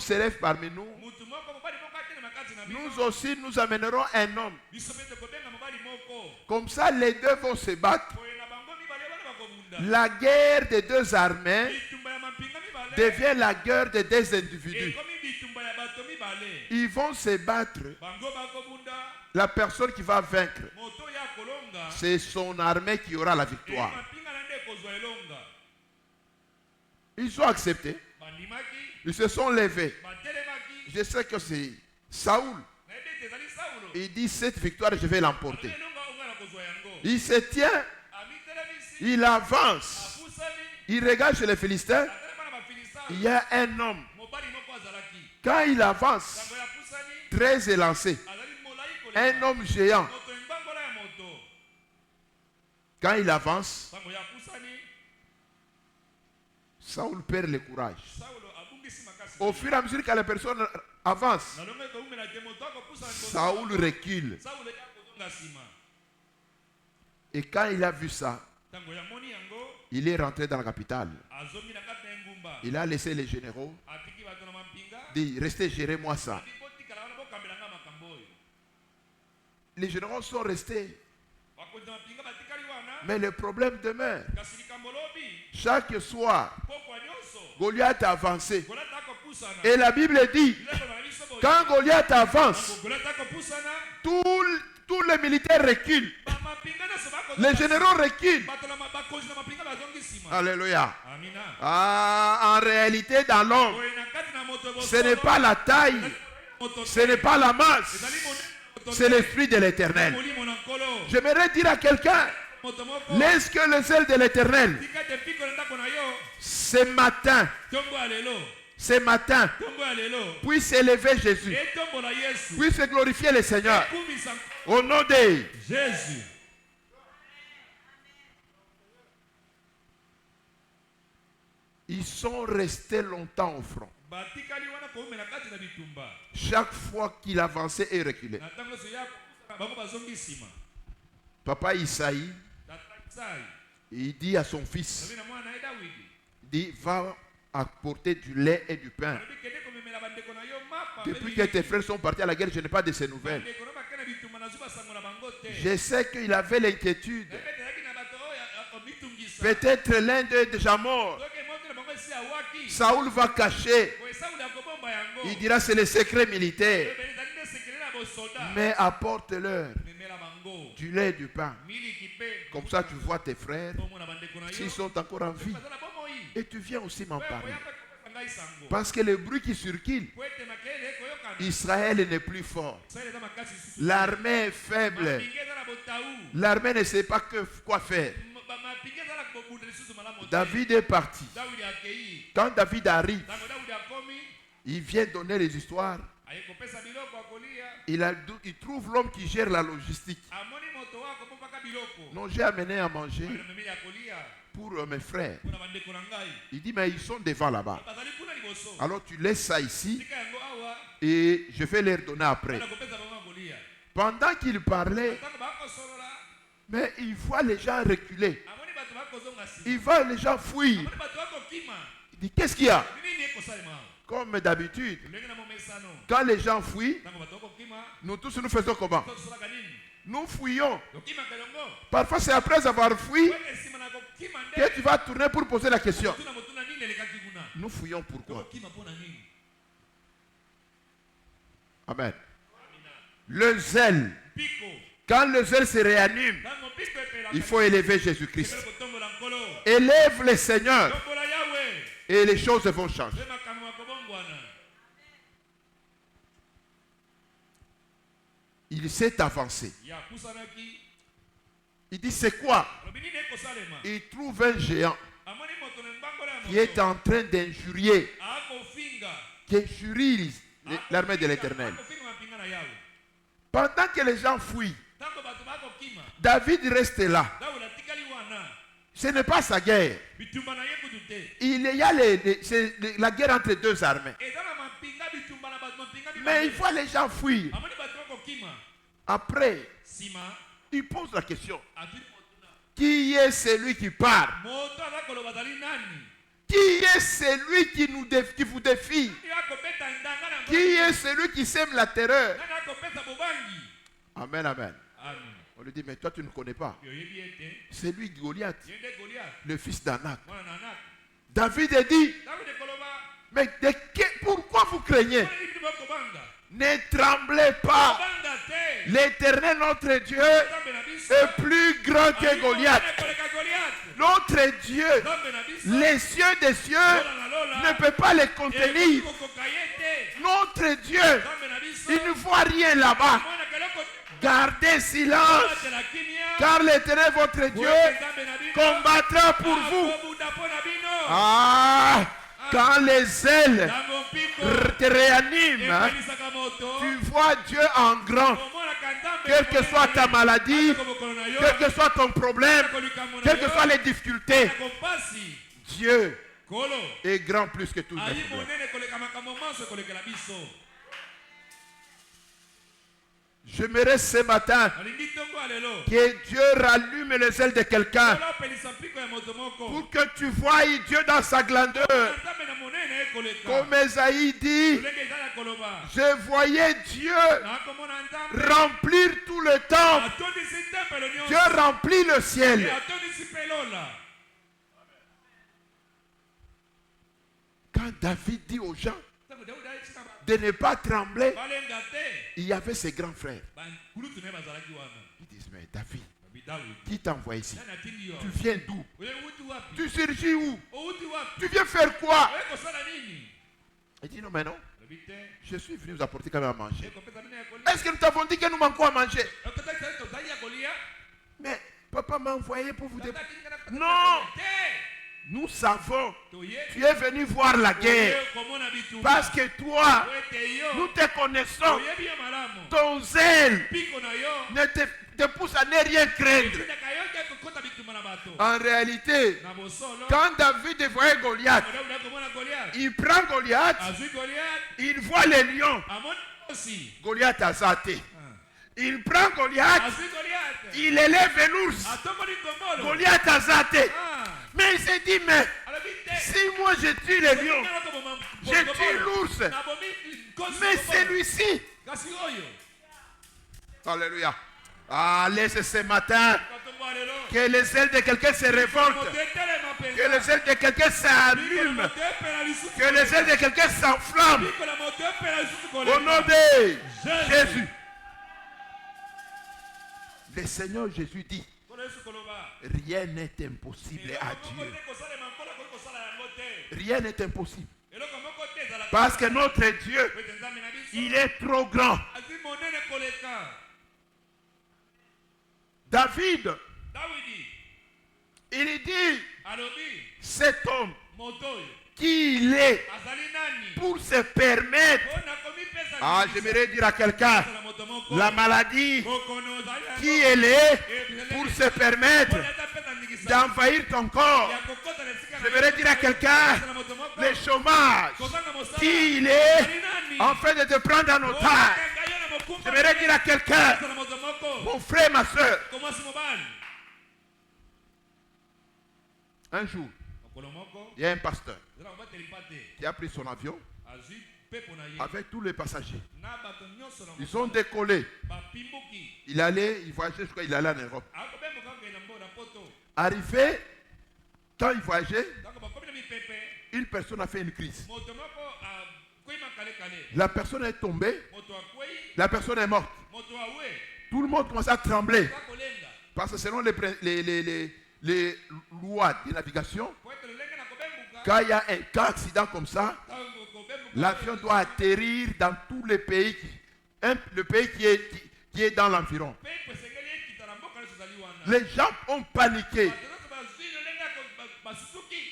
se lève parmi nous, nous aussi nous amènerons un homme. Comme ça, les deux vont se battre. La guerre des deux armées devient la guerre des deux individus. Ils vont se battre. La personne qui va vaincre, c'est son armée qui aura la victoire. Ils ont accepté. Ils se sont levés. Je sais que c'est Saoul. Il dit, cette victoire, je vais l'emporter. Il se tient. Il avance. Il regarde chez les Philistins. Il y a un homme. Quand il avance, très élancé. Un homme géant. Quand il avance, Saoul perd le courage. Au fur et à mesure que la personne avance, Saoul recule. Et quand il a vu ça, il est rentré dans la capitale. Il a laissé les généraux. Dit, restez, gérez-moi ça. Les généraux sont restés. Mais le problème demeure. Chaque soir, Goliath a avancé. Et la Bible dit, quand Goliath avance, tous les militaires reculent. Les généraux reculent. Alléluia. Ah, en réalité, dans l'homme, ce n'est pas la taille, ce n'est pas la masse, c'est l'esprit de l'Éternel. J'aimerais dire à quelqu'un, laisse que le zèle de l'Éternel, ce matin, puisse élever Jésus, puisse glorifier le Seigneur. Au nom de Jésus. Ils sont restés longtemps au front. Chaque fois qu'il avançait et reculait. Papa Isaïe, il dit à son fils, il dit, va apporter du lait et du pain. Depuis que tes frères sont partis à la guerre, je n'ai pas de ces nouvelles. Je sais qu'il avait l'inquiétude. Peut-être l'un d'eux est déjà mort. Saoul va cacher. Il dira c'est le secret militaire. Mais apporte-leur du lait et du pain. Comme ça tu vois tes frères s'ils sont encore en vie. Et tu viens aussi m'en parler. Parce que le bruit qui circule, Israël n'est plus fort. L'armée est faible. L'armée ne sait pas quoi faire. David est parti. Quand David arrive, il vient donner les histoires. Il trouve l'homme qui gère la logistique. Non, j'ai amené à manger pour mes frères. Il dit, mais ils sont devant là-bas. Alors tu laisses ça ici et je vais leur donner après. Pendant qu'il parlait, mais il voit les gens reculer. Il voit les gens fuir. Il dit, qu'est-ce qu'il y a? Comme d'habitude, quand les gens fuient, nous tous nous faisons comment? Nous fuyons. Parfois c'est après avoir fui que tu vas tourner pour poser la question. Nous fuyons pourquoi? Amen. Le zèle. Quand le zèle se réanime, il faut élever Jésus-Christ. Élève le Seigneur et les choses vont changer. Il s'est avancé. Il dit c'est quoi? Il trouve un géant qui est en train d'injurier, qui injurie l'armée de l'Éternel. Pendant que les gens fuient, David reste là. Ce n'est pas sa guerre. Il y a la guerre entre deux armées. Mais il voit les gens fuir. Après, il pose la question. Qui est celui qui parle? Qui est celui qui vous défie? Qui est celui qui sème la terreur? Amen, amen. On lui dit, mais toi tu ne connais pas. C'est lui Goliath, le fils d'Anak. David a dit, mais pourquoi vous craignez? Ne tremblez pas. L'Éternel, notre Dieu, est plus grand que Goliath. Notre Dieu, les cieux des cieux ne peuvent pas les contenir. Notre Dieu, il ne voit rien là-bas. Gardez silence, car l'Éternel, votre Dieu, combattra pour vous. Ah, quand les ailes te réaniment, tu vois Dieu en grand. Quelle que soit ta maladie, quel que soit ton problème, quelles que soient les difficultés, Dieu est grand plus que tout. J'aimerais ce matin que Dieu rallume les ailes de quelqu'un pour que tu voies Dieu dans sa grandeur. Comme Esaïe dit, je voyais Dieu remplir tout le temple. Dieu remplit le ciel. Quand David dit aux gens de ne pas trembler, il y avait ses grands frères. Ils disent, mais David, qui t'a envoyé ici? Tu viens d'où? Tu surgis où? Tu viens faire quoi? Il dit, non, mais non. Je suis venu vous apporter quand même à manger. Est-ce que nous t'avons dit que nous manquons à manger? Mais papa m'a envoyé pour vous dire. Non! Nous savons, tu es venu voir la guerre. Parce que toi, nous te connaissons. Ton zèle ne te pousse à ne rien craindre. En réalité, quand David voyait Goliath, il prend Goliath, il voit les lions. Goliath a zaté. Il prend Goliath, il élève l'ours. Goliath a zaté. Mais il s'est dit, mais si moi je tue les lions, je tue l'ours, mais celui-ci. Alléluia. Ah, laisse ce matin que les ailes de quelqu'un se révoltent, que les ailes de quelqu'un s'allument, que les ailes de quelqu'un s'enflamment. Au nom de Jésus. Le Seigneur Jésus dit, rien n'est impossible à Dieu. Rien n'est impossible. Parce que notre Dieu, il est trop grand. David, il dit, cet homme, qui il est pour se permettre, ah, j'aimerais dire à quelqu'un, la maladie, qui elle est pour se permettre d'envahir ton corps. J'aimerais dire à quelqu'un, le chômage, qui il est en fait de te prendre en otage. J'aimerais dire à quelqu'un, mon frère, ma soeur, un jour, il y a un pasteur qui a pris son avion avec tous les passagers. Ils ont décollé. Il voyageait, je crois, il allait en Europe. Arrivé, quand il voyageait, une personne a fait une crise. La personne est tombée. La personne est morte. Tout le monde commence à trembler. Parce que selon les lois de navigation, quand il y a un cas d'accident comme ça, l'avion doit atterrir dans tous les pays, le pays qui est dans l'environ. Les gens ont paniqué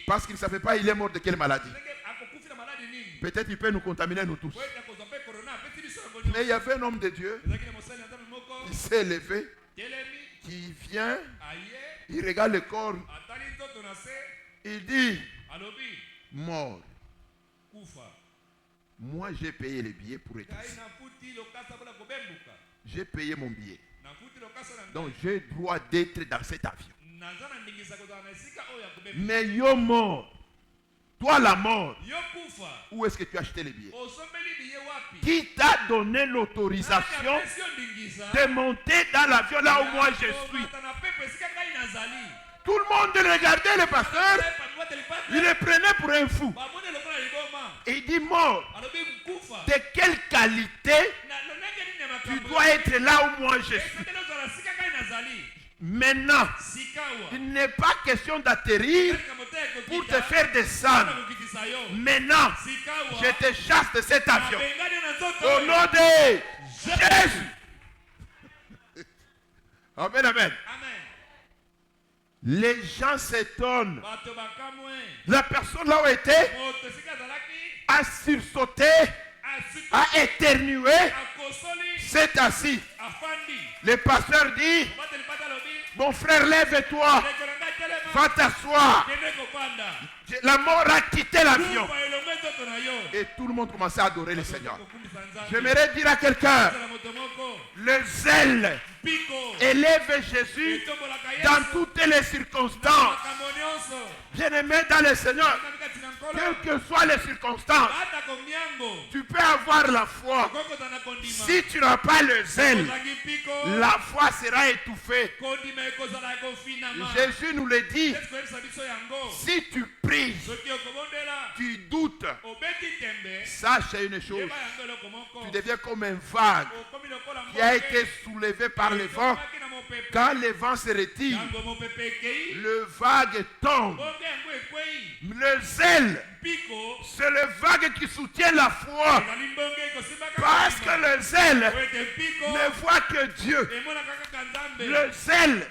parce qu'ils ne savaient pas il est mort de quelle maladie. Peut-être il peut nous contaminer nous tous. Mais il y avait un homme de Dieu qui s'est levé, qui vient, il regarde le corps, il dit, mort. Moi j'ai payé les billets pour être ici. J'ai payé mon billet. Donc j'ai le droit d'être dans cet avion. Mais yo mort. Toi la mort, où est-ce que tu as acheté les billets? Qui t'a donné l'autorisation de monter dans l'avion là où moi je suis? Tout le monde regardait le pasteur, il le prenait pour un fou. Et il dit, mort, de quelle qualité tu dois être là où moi je suis? Maintenant, il n'est pas question d'atterrir pour te faire descendre. Maintenant, je te chasse de cet avion. Au nom de Jésus. Amen, amen. Les gens s'étonnent. La personne là où était a sursauté, a éternué, s'est assis. Le pasteur dit, mon frère, lève-toi, va t'asseoir. La mort a quitté l'avion. Et tout le monde commençait à adorer le Seigneur. J'aimerais dire à quelqu'un, le zèle élève Jésus dans toutes les circonstances. Bien-aimé dans le Seigneur, quelles que soient les circonstances, tu peux avoir la foi. Si tu n'as pas le zèle, la foi sera étouffée. Jésus nous le dit. Si tu pries, tu doutes, sache une chose, tu deviens comme un vague qui a été soulevé par le vent. Quand le vent se retire, le vague tombe. Le zèle, c'est le vague qui soutient la foi. Parce que le zèle ne voit que Dieu. Le zèle,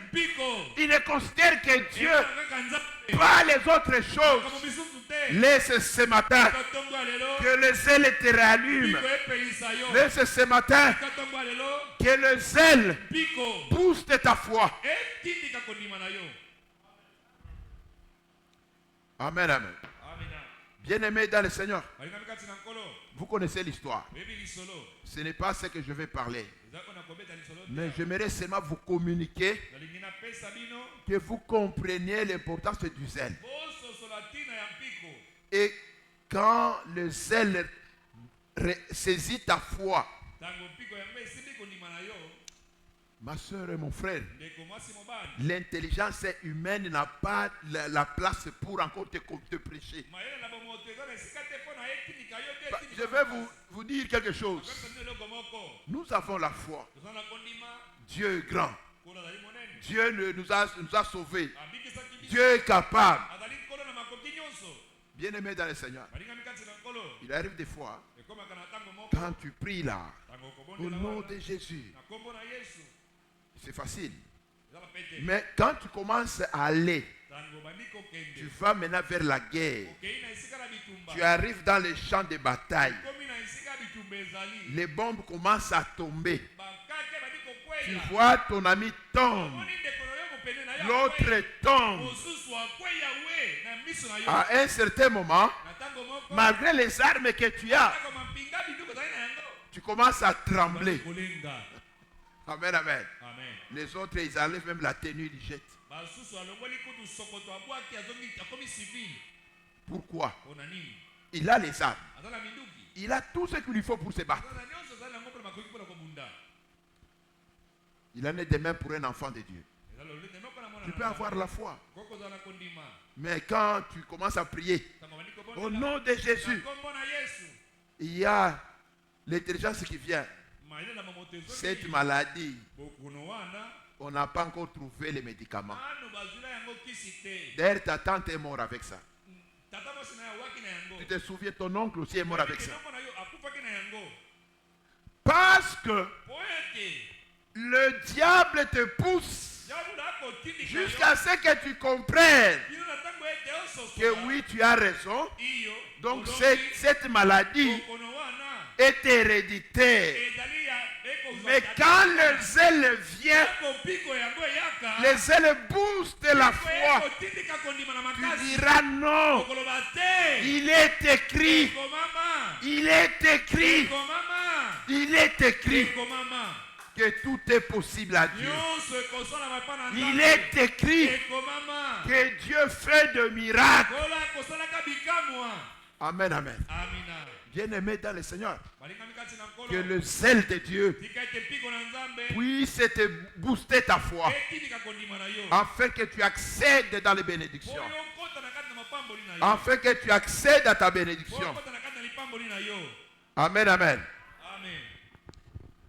il ne considère que Dieu, pas les autres choses. Laisse ce matin que le zèle te rallume. Laisse ce matin que le zèle booste ta foi. Amen, amen. Bien-aimés dans le Seigneur, vous connaissez l'histoire. Ce n'est pas ce que je vais parler. Mais j'aimerais seulement vous communiquer que vous compreniez l'importance du zèle. Et quand le zèle saisit ta foi, ma soeur et mon frère, l'intelligence humaine n'a pas la place pour encore te prêcher. Je vais vous dire quelque chose. Nous avons la foi. Dieu est grand. Dieu nous a sauvés. Dieu est capable. Bien-aimé dans le Seigneur, il arrive des fois, quand tu pries là, au nom de Jésus, c'est facile. Mais quand tu commences à aller, tu vas maintenant vers la guerre. Tu arrives dans les champs de bataille. Les bombes commencent à tomber. Tu vois ton ami tombe. L'autre tombe. À un certain moment, malgré les armes que tu as, tu commences à trembler. Amen, amen. Les autres, ils enlèvent même la tenue, ils jettent. Pourquoi? Il a les armes. Il a tout ce qu'il lui faut pour se battre. Il en est de même pour un enfant de Dieu. Tu peux avoir la foi. Mais quand tu commences à prier, au nom de Jésus, il y a l'intelligence qui vient. Cette maladie, on n'a pas encore trouvé les médicaments. D'ailleurs, ta tante est morte avec ça. Tu te souviens, ton oncle aussi est mort avec ça. Parce que le diable te pousse jusqu'à ce que tu comprennes que oui, tu as raison. Donc cette maladie est héréditaire. Mais quand le zèle vient, le zèle booste la foi. Tu diras non. Il est écrit. Il est écrit. Il est écrit. que tout est possible à Dieu. Il est écrit que Dieu fait de miracles. Amen, amen. Bien-aimé dans le Seigneur, que le zèle de Dieu puisse te booster ta foi afin que tu accèdes dans les bénédictions. Afin que tu accèdes à ta bénédiction. Amen, amen.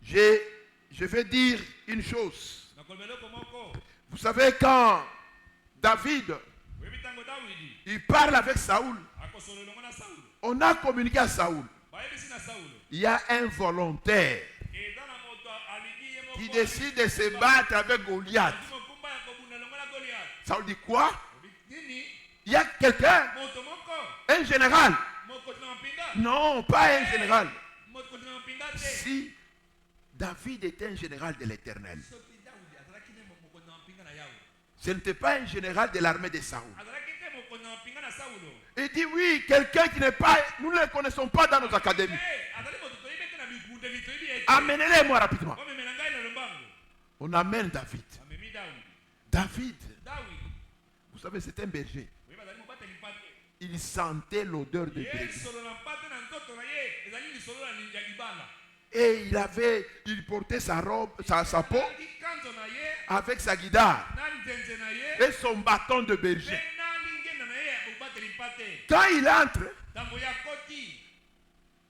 Je vais dire une chose. Vous savez, quand David il parle avec Saoul, on a communiqué à Saoul. Il y a un volontaire qui décide de se battre avec Goliath. Saoul dit quoi? Il y a quelqu'un, un général. Non, pas un général. Si David était un général de l'Éternel, ce n'était pas un général de l'armée de Saoul. Il dit oui, quelqu'un qui n'est pas, nous ne le connaissons pas dans nos académies. Amenez-les moi rapidement. On amène David. David, vous savez, c'est un berger. Il sentait l'odeur de brebis. Et il portait sa robe, sa peau avec sa guitare et son bâton de berger. Quand il entre,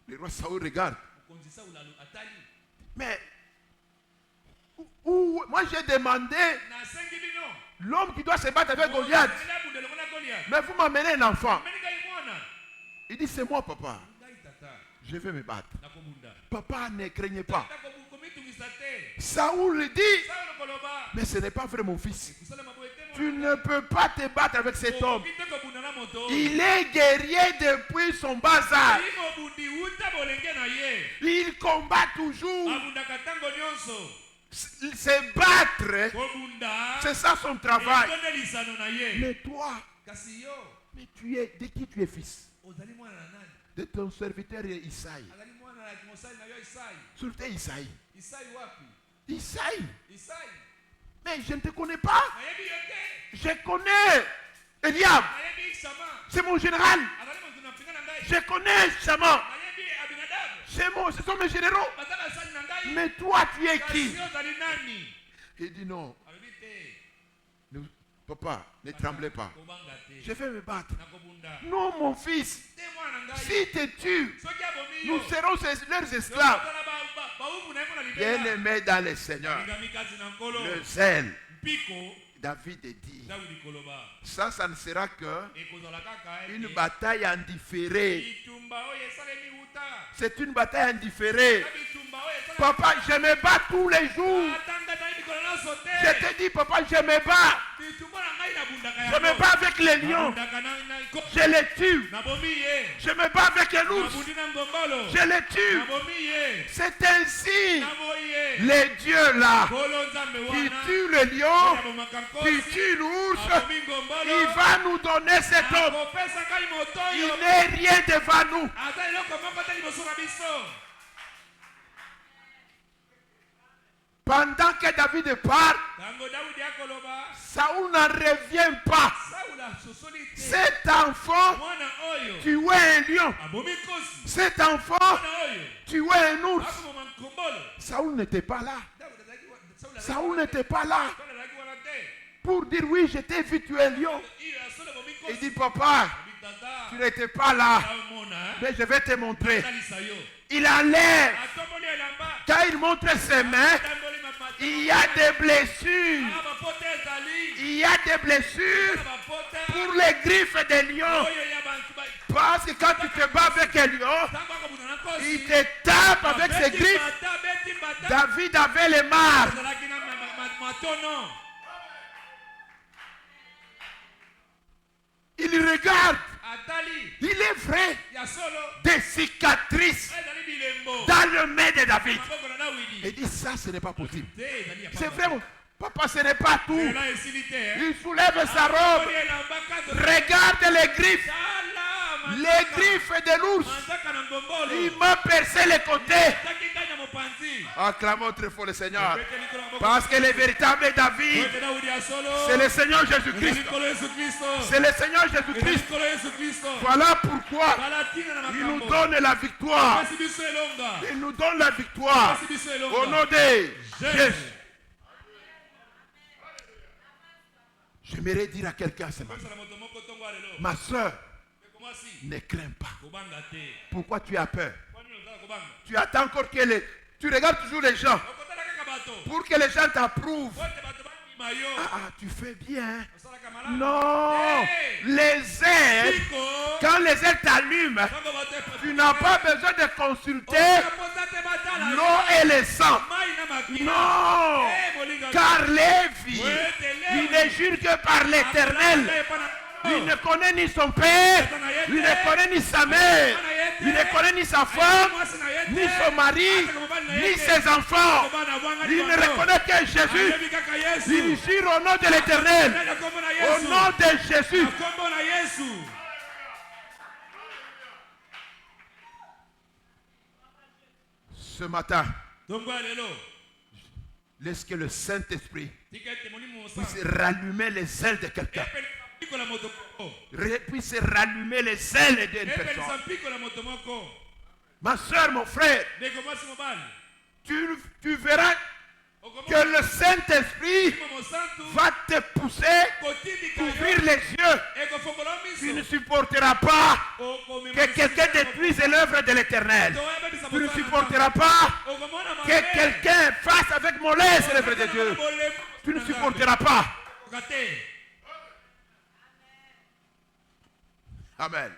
le roi Saoul regarde. Mais moi j'ai demandé l'homme qui doit se battre avec Goliath. Mais vous m'amenez un enfant. Il dit c'est moi papa. Je vais me battre. Papa, ne craignez pas. Saoul dit, mais ce n'est pas vrai mon fils. Tu ne peux pas te battre avec cet homme. Il est guerrier depuis son bas âge. Il combat toujours. Se battre, c'est ça son travail. Mais toi, mais tu es, de qui tu es fils? De ton serviteur Isaïe. Surtout Isaïe. Isaïe. Mais je ne te connais pas. Je connais Eliab. C'est mon général. Je connais Shama. Ce sont mes généraux. Mais toi, tu es qui? Il dit non. Papa, ne tremblez pas. Je vais me battre. Non, mon fils. Si tu tues, nous serons leurs esclaves. Bien-aimé dans le Seigneur, le zèle, David dit, ça ne sera qu'une bataille en différé. C'est une bataille en différé. Papa, je me bats tous les jours. Je te dis, papa, je me bats. Je me bats avec les lions. Je les tue. Je me bats avec les loups. Je les tue. C'est ainsi. Les dieux là, qui tuent le lion, qui tuent l'ours, il va nous donner cet homme. Il n'est rien devant nous. Pendant que David part, Saoul n'en revient pas. Cet enfant tuait un lion. Cet enfant tuait un ours. Saoul n'était pas là. Saoul n'était pas là pour dire oui, je t'ai vu tuer un lion. Il dit papa, tu n'étais pas là, mais je vais te montrer. Il enlève. Quand il montre ses mains, il y a des blessures. Il y a des blessures pour les griffes des lions. Parce que quand tu te bats avec un lion, il te tape avec ses griffes. David avait les marques. Il regarde. Il est vrai des cicatrices dans le main de David. Il dit ça, ce n'est pas possible. C'est vrai, papa, ce n'est pas tout. Il soulève sa robe. Regarde les griffes. Les griffes de l'ours. Il m'a percé les côtés. Acclamons très fort le Seigneur. Parce que le véritable David, c'est le Seigneur Jésus-Christ. C'est le Seigneur Jésus-Christ. Voilà pourquoi il nous donne la victoire. Il nous donne la victoire. Au nom de Jésus. J'aimerais dire à quelqu'un ce matin, ma soeur, ne crains pas. Pourquoi tu as peur? Tu attends encore que les... Tu regardes toujours les gens pour que les gens t'approuvent. Tu fais bien. Non, les ailes, quand les ailes t'allument, tu n'as pas besoin de consulter l'eau et le sang. Non, car Lévi, il ne jure que par l'Éternel. Il ne connaît ni son père, il ne connaît ni sa mère, il ne connaît ni sa femme, ni son mari, ni ses enfants. Il ne reconnaît que Jésus. Il jure au nom de l'Éternel, au nom de Jésus. Ce matin, laisse que le Saint-Esprit puisse rallumer les ailes de quelqu'un. Puisse rallumer les ailes d'une personne. Ma soeur, mon frère, tu verras que le Saint-Esprit va te pousser, ouvrir les yeux. Tu ne supporteras pas que quelqu'un détruise l'œuvre de l'Éternel. Tu ne supporteras pas que quelqu'un fasse avec mollesse l'œuvre de Dieu. Tu ne supporteras pas. Amen.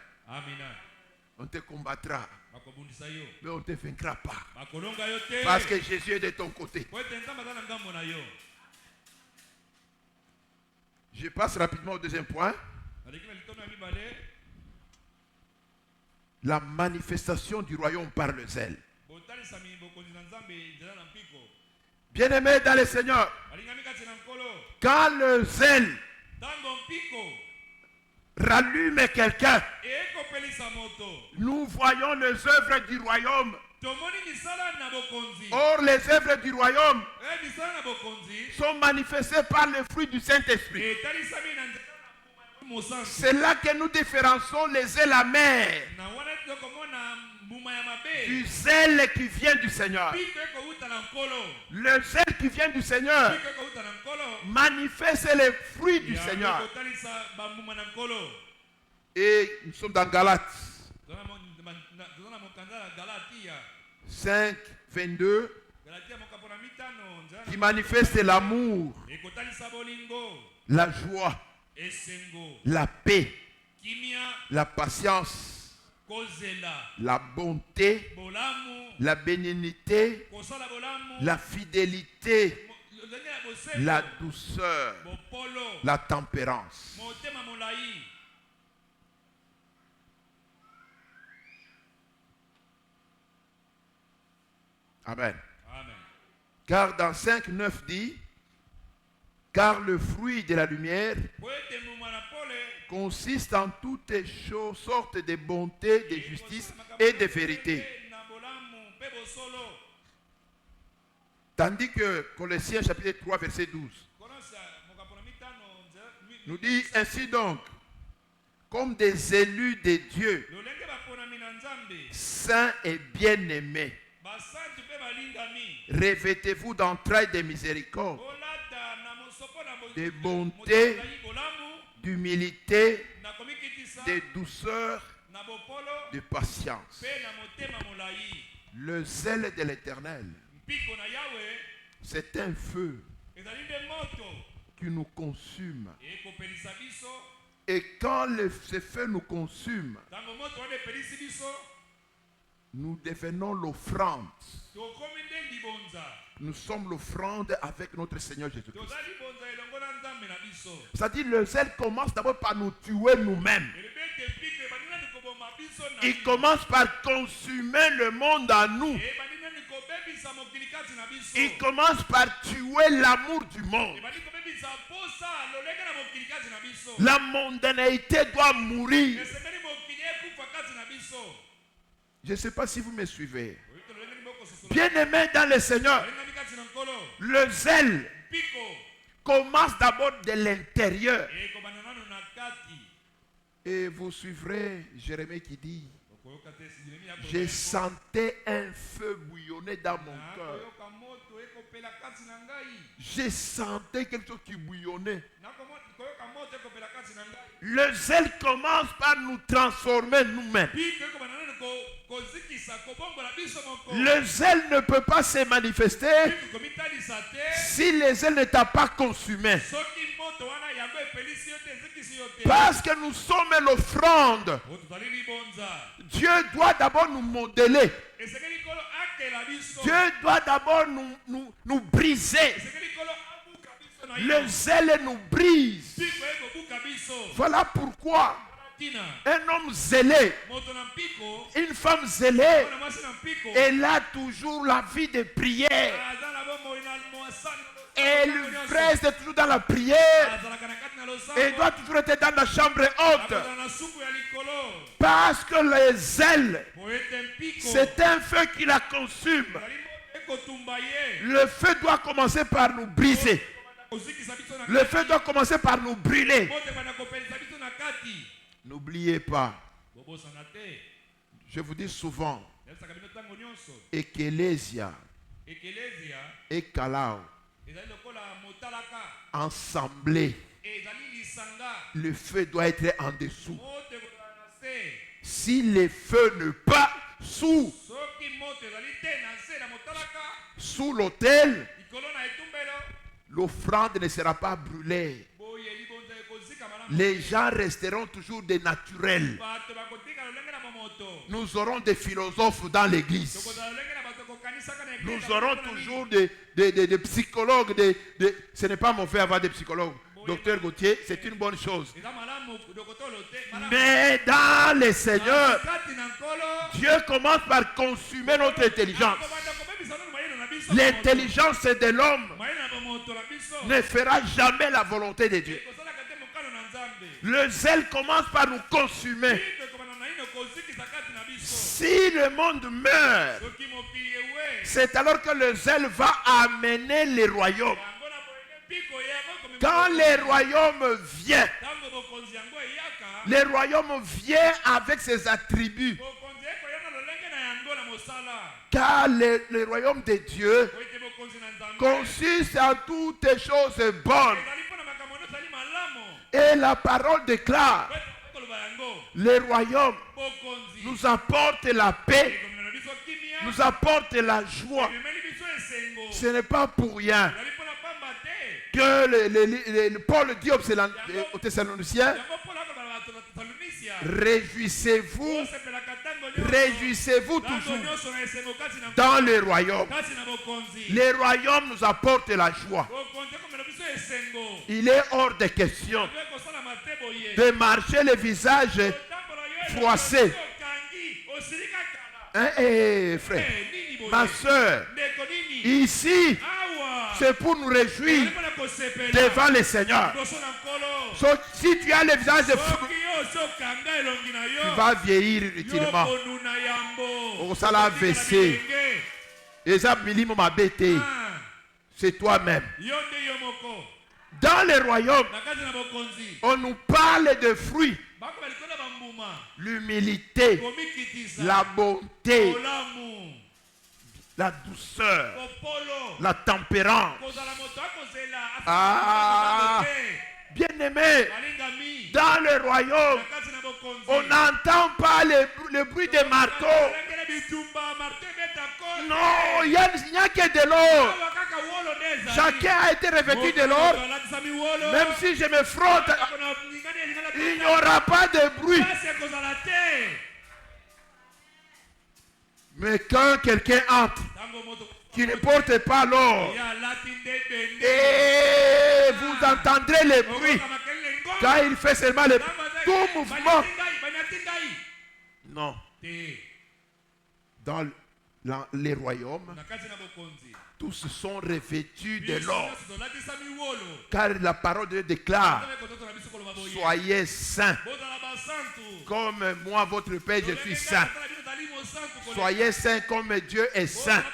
On te combattra, mais on ne te vaincra pas. Parce que Jésus est de ton côté. Je passe rapidement au deuxième point. La manifestation du royaume par le zèle. Bien-aimés dans le Seigneur, quand le zèle rallume quelqu'un, nous voyons les œuvres du royaume. Or, les œuvres du royaume sont manifestées par le fruit du Saint-Esprit. C'est là que nous différencions les zèles amers du zèle qui vient du Seigneur. Le zèle qui vient du Seigneur manifeste les fruits du Seigneur. Et nous sommes dans Galates 5, 22, qui manifeste l'amour, la joie, la paix, la patience, la bonté, la bénignité, la fidélité, la douceur, la tempérance. Amen. Car dans 5, 9 dit, car le fruit de la lumière consiste en toutes sortes de bonté, de justice et de vérité. Tandis que Colossiens chapitre 3 verset 12 nous dit ainsi donc, comme des élus de Dieu, saints et bien-aimés, revêtez-vous d'entrailles de miséricorde, de bonté, d'humilité, de douceur, de patience. Le zèle de l'Éternel, c'est un feu qui nous consume. Et quand ce feu nous consume, nous devenons l'offrande. Nous sommes l'offrande avec notre Seigneur Jésus-Christ. C'est-à-dire le zèle commence d'abord par nous tuer nous-mêmes. Il commence par consumer le monde en nous. Il commence par tuer l'amour du monde. La mondanéité doit mourir. Je ne sais pas si vous me suivez. Bien-aimé dans le Seigneur, le zèle commence d'abord de l'intérieur. Et vous suivrez Jérémie qui dit: je sentais un feu bouillonner dans mon cœur. Je sentais quelque chose qui bouillonnait. Le zèle commence par nous transformer nous-mêmes. Le zèle ne peut pas se manifester si le zèle ne t'a pas consumé. Parce que nous sommes l'offrande. Dieu doit d'abord nous modeler. Dieu doit d'abord nous briser. Le zèle nous brise. Voilà pourquoi un homme zélé, une femme zélée, elle a toujours la vie de prière. Elle reste toujours dans la prière. Elle doit toujours être dans la chambre haute. Parce que le zèle, c'est un feu qui la consume. Le feu doit commencer par nous briser. Le feu doit commencer par nous brûler. N'oubliez pas, je vous dis souvent, Ecclesia et Kalao, ensemblés, le feu doit être en dessous. Si le feu ne pas sous l'autel, l'offrande ne sera pas brûlée. Les gens resteront toujours des naturels. Nous aurons des philosophes dans l'église. Nous aurons toujours des psychologues. Ce n'est pas mauvais avoir des psychologues. Docteur Gauthier, c'est une bonne chose. Mais dans le Seigneur, Dieu commence par consumer notre intelligence. L'intelligence de l'homme ne fera jamais la volonté de Dieu. Le zèle commence par nous consumer. Si le monde meurt, c'est alors que le zèle va amener les royaumes. Quand les royaumes viennent, avec ses attributs. Car le royaume de Dieu consiste en toutes choses bonnes. Et la parole déclare: le royaume nous apporte la paix, nous apporte la joie. Ce n'est pas pour rien que Paul dit aux Thessaloniciens: réjouissez-vous toujours dans le royaume. Le royaume nous apporte la joie. Il est hors de question de marcher le visage froissé. Frère, ma soeur, ici, c'est pour nous réjouir devant le Seigneur. Si tu as le visage froissé, tu vas vieillir inutilement. Ça l'a AVC. C'est toi-même. Dans le royaume, on nous parle de fruits. L'humilité, la bonté, la douceur, la tempérance. Bien-aimé, dans le royaume, on n'entend pas le bruit des marteaux. Non, il n'y a que de l'or. Chacun a été revêtu de l'or. Même si je me frotte, il n'y aura pas de bruit. Mais quand quelqu'un entre, qui ne porte pas l'or, et vous entendrez le bruit, quand il fait seulement le tout mouvement. Non. Dans les royaumes, tous sont revêtus de l'or. Car la parole de Dieu déclare: soyez saints, comme moi, votre Père, je suis saint. Soyez saints comme Dieu est saint.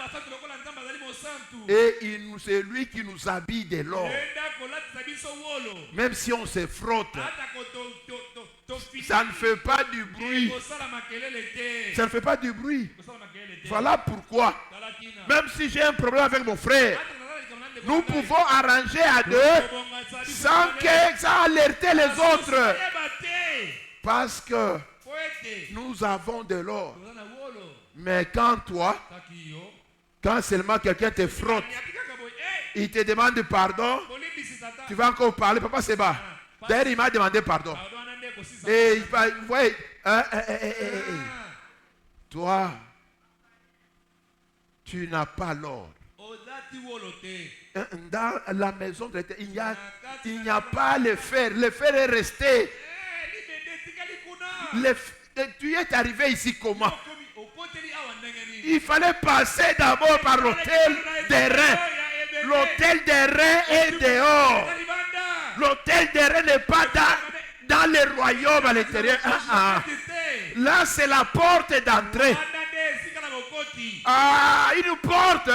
Et c'est lui qui nous habille de l'or. Même si on se frotte, ça ne fait pas du bruit. Ça ne fait pas du bruit. Voilà pourquoi, même si j'ai un problème avec mon frère, nous pouvons arranger à deux sans alerter les autres. Parce que nous avons de l'or. Mais quand seulement quelqu'un te frotte, il te demande pardon, tu vas encore parler. Papa Seba, d'ailleurs il m'a demandé pardon. Et il va, vous voyez, toi, tu n'as pas l'or. Dans la maison de l'Éternel, il n'y a pas le fer. Le fer est resté. Tu es arrivé ici comment? Il fallait passer d'abord par l'autel des reins. L'autel des reins est dehors. L'autel des reins n'est pas dans le royaume à l'intérieur. Là, c'est la porte d'entrée. Une porte.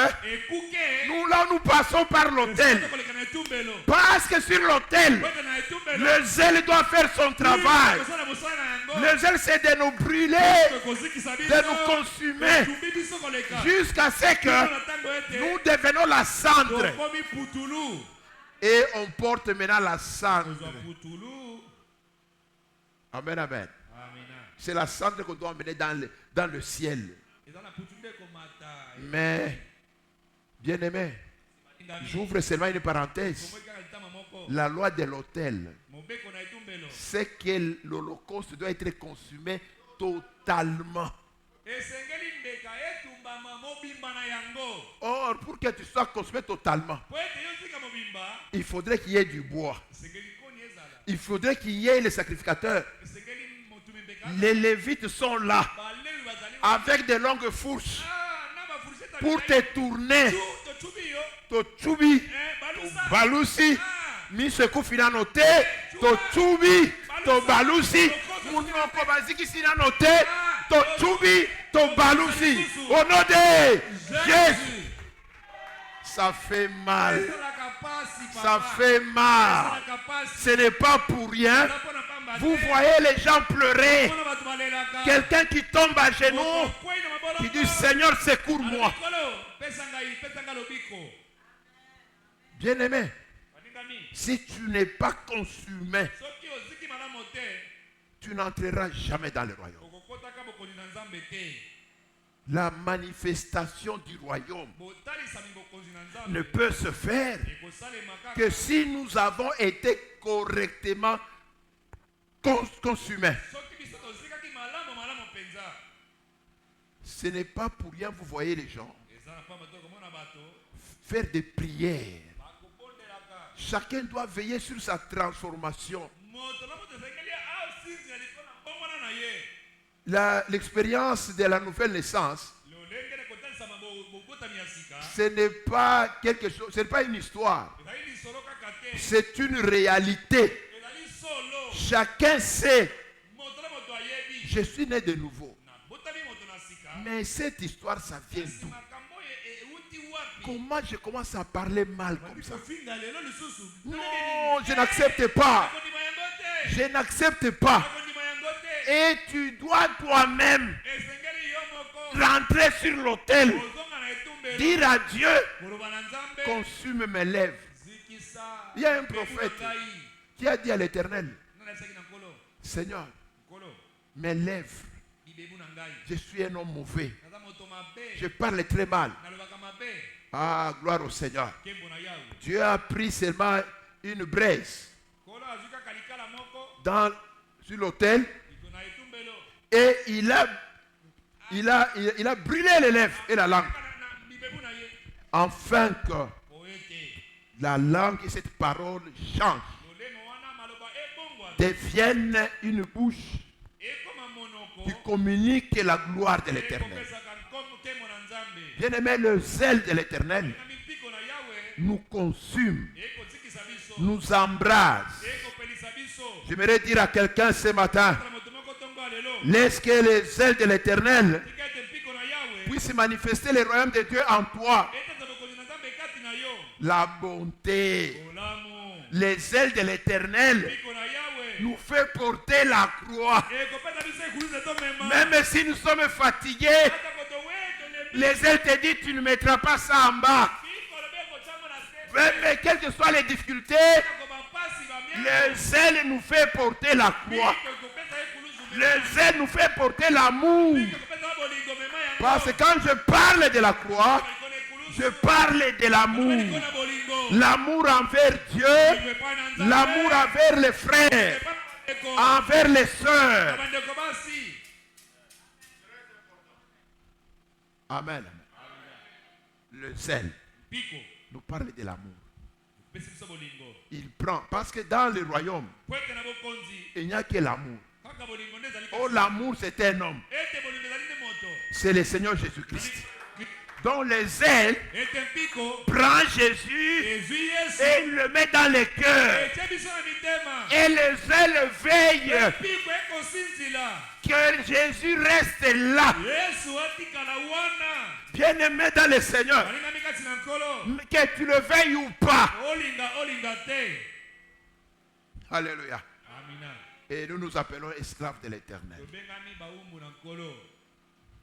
Nous passons par l'autel. Parce que sur l'autel, le zèle doit faire son travail. Le zèle, c'est de nous brûler, de nous consumer, jusqu'à ce que nous devenons la cendre. Et on porte maintenant la cendre. Amen, amen. C'est la cendre qu'on doit emmener dans le ciel. Mais, bien aimé, j'ouvre seulement une parenthèse. La loi de l'autel, c'est que l'holocauste doit être consumé totalement. Or, pour que tu sois consumé totalement, il faudrait qu'il y ait du bois. Il faudrait qu'il y ait les sacrificateurs. Les Lévites sont là, avec de longues fourches, pour te tourner. To chubi, to balusi, mi se kufina note, to chubi, to balusi, munoko baziki sina note, to chubi, to balusi. Au nom de Jésus. Ça fait mal. Ça fait mal. Ce n'est pas pour rien. Vous voyez les gens pleurer. Quelqu'un qui tombe à genoux, qui dit: Seigneur, secours-moi. Bien-aimé, si tu n'es pas consumé, tu n'entreras jamais dans le royaume. La manifestation du royaume ne peut se faire que si nous avons été correctement consumés. Ce n'est pas pour rien, vous voyez les gens faire des prières. Chacun doit veiller sur sa transformation. L'expérience de la nouvelle naissance, ce n'est pas quelque chose, ce n'est pas une histoire. C'est une réalité. Chacun sait, je suis né de nouveau. Mais cette histoire, ça vient d'où? Comment je commence à parler mal comme ça? Non, je n'accepte pas. Je n'accepte pas. Et tu dois toi-même rentrer sur l'autel, dire à Dieu: consume mes lèvres. Il y a un prophète qui a dit à l'Éternel: Seigneur, mes lèvres, je suis un homme mauvais. Je parle très mal. Ah, gloire au Seigneur. Dieu a pris seulement une braise sur l'autel et il a brûlé les lèvres et la langue, afin que la langue et cette parole changent, deviennent une bouche qui communique la gloire de l'Éternel. Bien-aimé, le zèle de l'Éternel nous consume, nous embrase. J'aimerais dire à quelqu'un ce matin, laisse que les zèles de l'Éternel puissent manifester le royaume de Dieu en toi. La bonté, les ailes de l'Éternel nous fait porter la croix. Même si nous sommes fatigués, les ailes te disent tu ne mettras pas ça en bas. Mais quelles que soient les difficultés, les ailes nous fait porter la croix. Les ailes nous fait porter l'amour. Parce que quand je parle de la croix, je parle de l'amour. L'amour envers Dieu, l'amour envers les frères, envers les sœurs. Amen. Le zèle nous parle de l'amour. Il prend, parce que dans le royaume, il n'y a que l'amour. Oh, l'amour, c'est un homme. C'est le Seigneur Jésus-Christ. Donc les ailes prend Jésus et il le met dans le cœur. Et les ailes veillent que Jésus reste là. Bien-aimé dans le Seigneur, que tu le veilles ou pas. Alléluia. Et nous nous appelons esclaves de l'Éternel.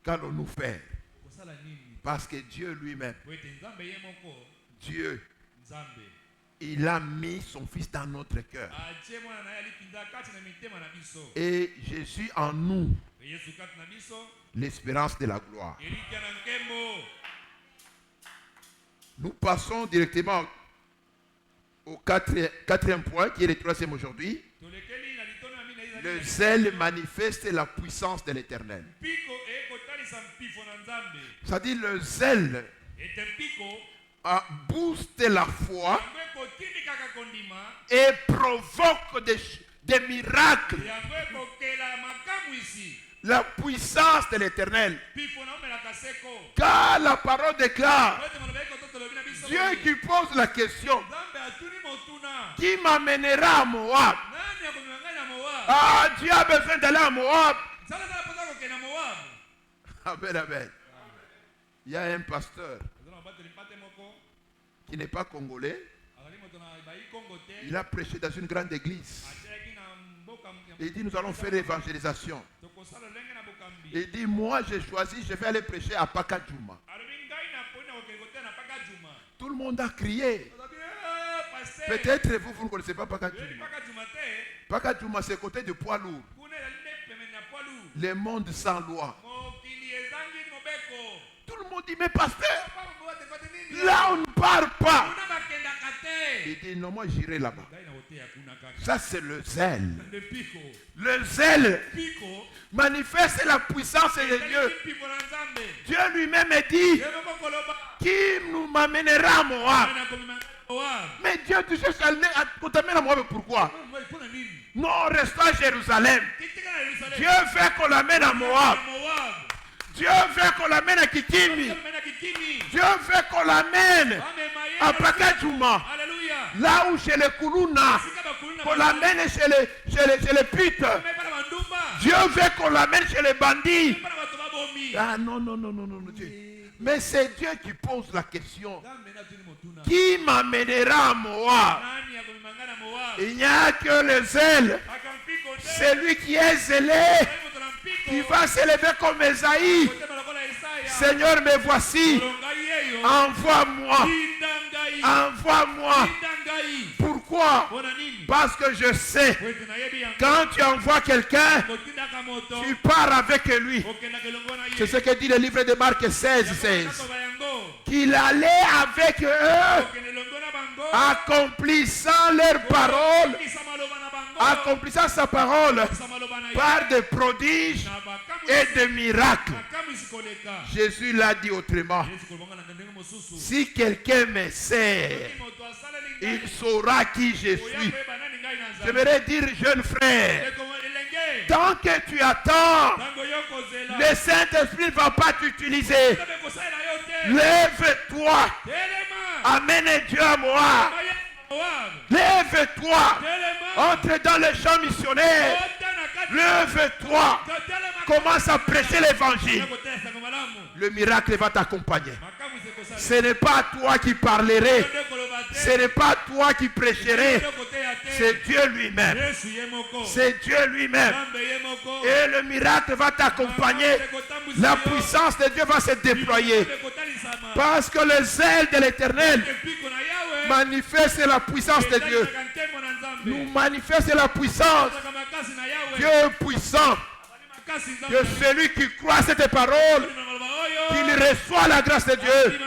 Qu'allons-nous faire? Parce que Dieu lui-même, Dieu, il a mis son Fils dans notre cœur. Et Jésus en nous, l'espérance de la gloire. Nous passons directement au quatrième point, qui est le troisième aujourd'hui. Le zèle manifeste la puissance de l'Éternel. C'est-à-dire le zèle booste la foi et provoque des miracles. La puissance de l'Éternel. Car la parole déclare, Dieu qui pose la question, qui m'amènera à Moab? Ah, Dieu a besoin d'aller à Moab. Amen, amen. Il y a un pasteur qui n'est pas congolais. Il a prêché dans une grande église. Il dit, nous allons faire l'évangélisation. Il dit, moi j'ai choisi, je vais aller prêcher à Pakadjouma. Tout le monde a crié. Peut-être vous ne connaissez pas Pakadjouma. Pakadjouma, c'est côté du poids lourd. Le monde sans loi. Tout le monde dit, mais pasteur, là on ne part pas. Il dit, non, moi j'irai là-bas. Ça c'est le zèle. Le zèle manifeste la puissance de Dieu. Dieu lui-même dit, qui nous m'amènera à Moab? Mais Dieu, tu cherches à t'amener à Moab, pourquoi? Non, restons à Jérusalem. Dieu veut qu'on l'amène à Moab. Dieu veut qu'on l'amène à Kikimi. Dieu veut qu'on l'amène à Pakadjouma. Là où chez les Koulouna, qu'on l'amène chez les putes. Dieu veut qu'on l'amène chez les bandits. Ah non, non, non, non, non, Dieu. Mais c'est Dieu qui pose la question. Qui m'amènera à Moab? Il n'y a que le zèle. C'est lui qui est zélé, qui va s'élever comme Esaïe. Seigneur, me voici. Envoie-moi. Envoie-moi. Pourquoi? Parce que je sais, quand tu envoies quelqu'un, tu pars avec lui. C'est ce que dit le livre de Marc 16, 16. Qu'il allait avec eux, accomplissant leurs paroles, accomplissant sa parole par des prodiges et des miracles. Jésus l'a dit autrement. Si quelqu'un me sert, il saura qui je suis. J'aimerais dire, jeune frère, tant que tu attends, le Saint-Esprit ne va pas t'utiliser. Lève-toi. Amène Dieu à Moab. Lève-toi. Entre dans les champs missionnaires. Lève-toi. Commence à prêcher l'évangile. Le miracle va t'accompagner. Ce n'est pas toi qui parlerais. Ce n'est pas toi qui prêcherais. C'est Dieu lui-même. C'est Dieu lui-même. Et le miracle va t'accompagner. La puissance de Dieu va se déployer. Parce que le zèle de l'Éternel manifeste la puissance de Dieu. Nous manifeste la puissance. Dieu est puissant. Que celui qui croit cette parole, qu'il reçoit la grâce de Dieu,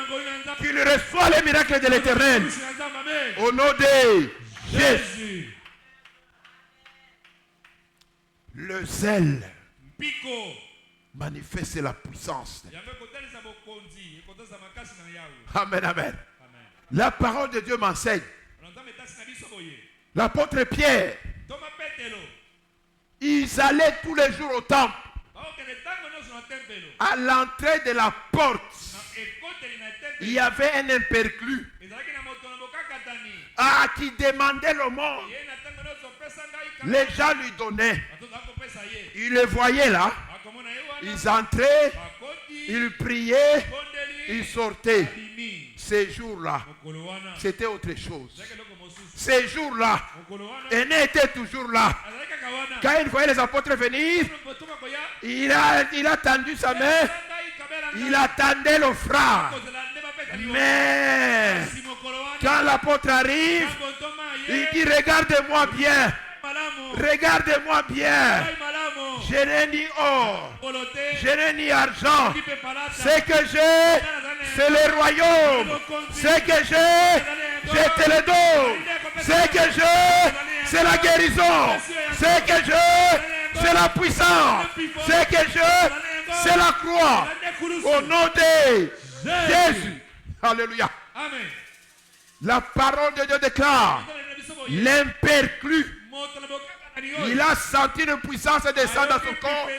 qu'il reçoit les miracles de l'Éternel. Au nom de Jésus. Le zèle manifeste la puissance. Amen, amen. La parole de Dieu m'enseigne. L'apôtre Pierre, ils allaient tous les jours au temple. À l'entrée de la porte, il y avait un imperclus qui demandait le monde. Les gens lui donnaient. Ils le voyaient là. Ils entraient, ils priaient, ils sortaient. Ces jours-là, c'était autre chose. Ces jours-là, Aîné était toujours là. Quand il voyait les apôtres venir, il a tendu sa main, il attendait le frère. Mais quand l'apôtre arrive, il dit: regarde-moi bien, regarde-moi bien. Je n'ai ni or, je n'ai ni argent. Ce que j'ai, c'est le royaume. Ce que j'ai, je te le donne. Ce que j'ai, c'est la guérison. Ce que j'ai, c'est la puissance. Ce que j'ai, c'est la croix. Au nom de Jésus. Alléluia. La parole de Dieu déclare: l'imperclus. Il a senti une puissance descendre dans son corps.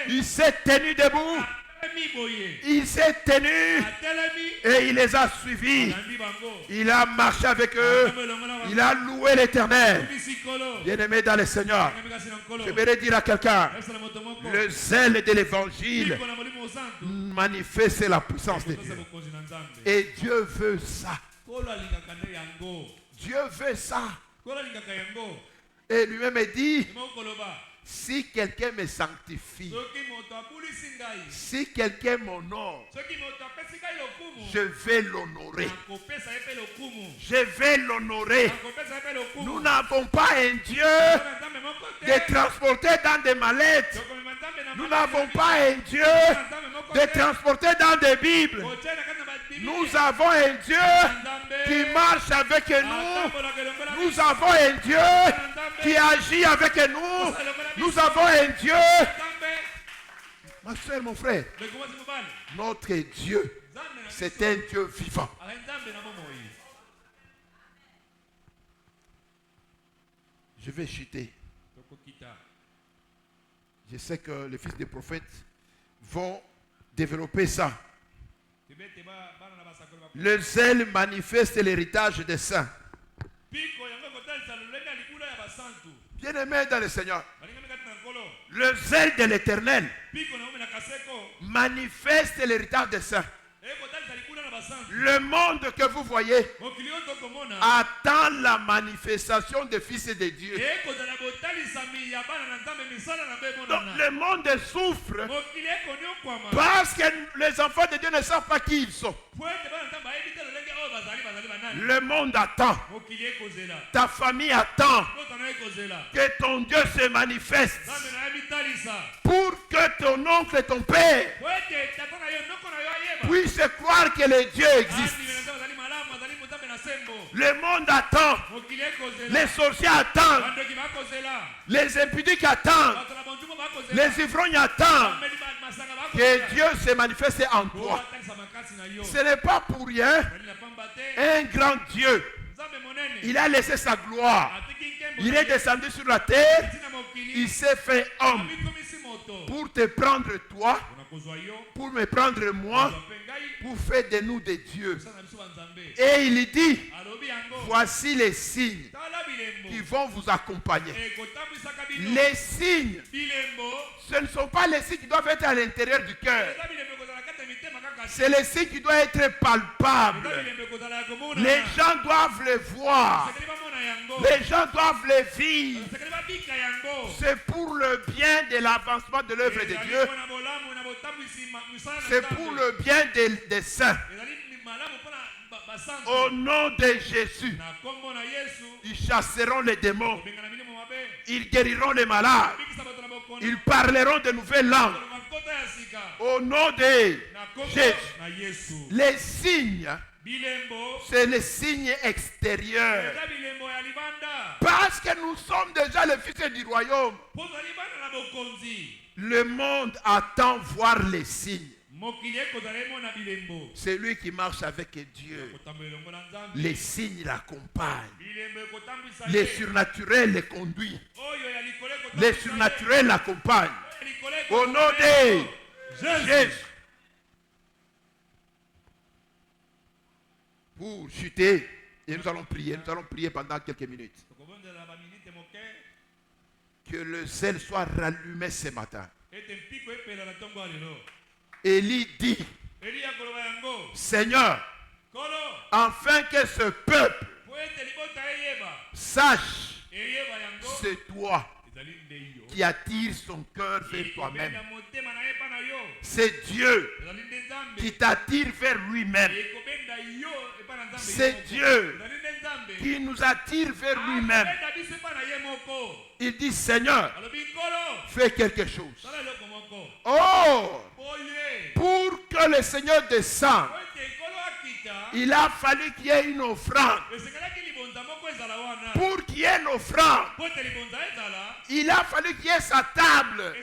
Il s'est tenu debout. Il s'est tenu et il les a suivis. Il a marché avec eux. Il a loué l'Éternel. Bien-aimé dans le Seigneur, j'aimerais dire à quelqu'un: le zèle de l'Évangile manifeste la puissance de Dieu. Et Dieu veut ça. Dieu veut ça. Et lui-même dit: si quelqu'un me sanctifie, si quelqu'un m'honore, je vais l'honorer. Je vais l'honorer. Nous n'avons pas un Dieu de transporter dans des mallettes. Nous n'avons pas un Dieu de transporter dans des Bibles. Nous avons un Dieu qui marche avec nous. Nous avons un Dieu qui agit avec nous. Nous avons un Dieu. Ma soeur, mon frère, notre Dieu, c'est un Dieu vivant. Je vais chuter. Je sais que les fils des prophètes vont développer ça. Le zèle manifeste l'héritage des saints. Bien-aimé dans le Seigneur, le zèle de l'Éternel manifeste l'héritage des saints. Le monde que vous voyez attend la manifestation des fils de Dieu. Donc, le monde souffre parce que les enfants de Dieu ne savent pas qui ils sont. Le monde attend. Ta famille attend que ton Dieu se manifeste pour que ton oncle et ton père puissent croire que le Dieu existe. Le monde attend. Les sorciers attendent. Les impudiques attendent. Les ivrognes attendent que Dieu se manifeste en toi. Ce n'est pas pour rien. Un grand Dieu, il a laissé sa gloire. Il est descendu sur la terre. Il s'est fait homme pour te prendre toi, pour me prendre moi, pour faire de nous des dieux. Et il dit, voici les signes qui vont vous accompagner. Les signes, ce ne sont pas les signes qui doivent être à l'intérieur du cœur. C'est les signes qui doivent être palpables. Les gens doivent les voir. Les gens doivent les vivre. C'est pour le bien de l'avancement de l'œuvre de Dieu. C'est pour le bien des saints. Au nom de Jésus, ils chasseront les démons. Ils guériront les malades. Ils parleront de nouvelles langues. Au nom de Jésus. Les signes, c'est les signes extérieurs. Parce que nous sommes déjà les fils du royaume. Le monde attend voir les signes. C'est lui qui marche avec Dieu. Les signes l'accompagnent. Les surnaturels les conduisent. Les surnaturels l'accompagnent. Au nom de Jésus. Pour chuter, et nous allons prier pendant quelques minutes. Que le zèle soit rallumé ce matin. Élie dit, Seigneur, afin que ce peuple sache, c'est toi qui attire son cœur vers toi-même. C'est Dieu qui t'attire vers lui-même. C'est Dieu qui nous attire vers lui-même. Il dit, Seigneur, fais quelque chose. Oh, pour que le Seigneur descende, il a fallu qu'il y ait une offrande. Pour qu'il y ait une offrande, il a fallu qu'il y ait sa table.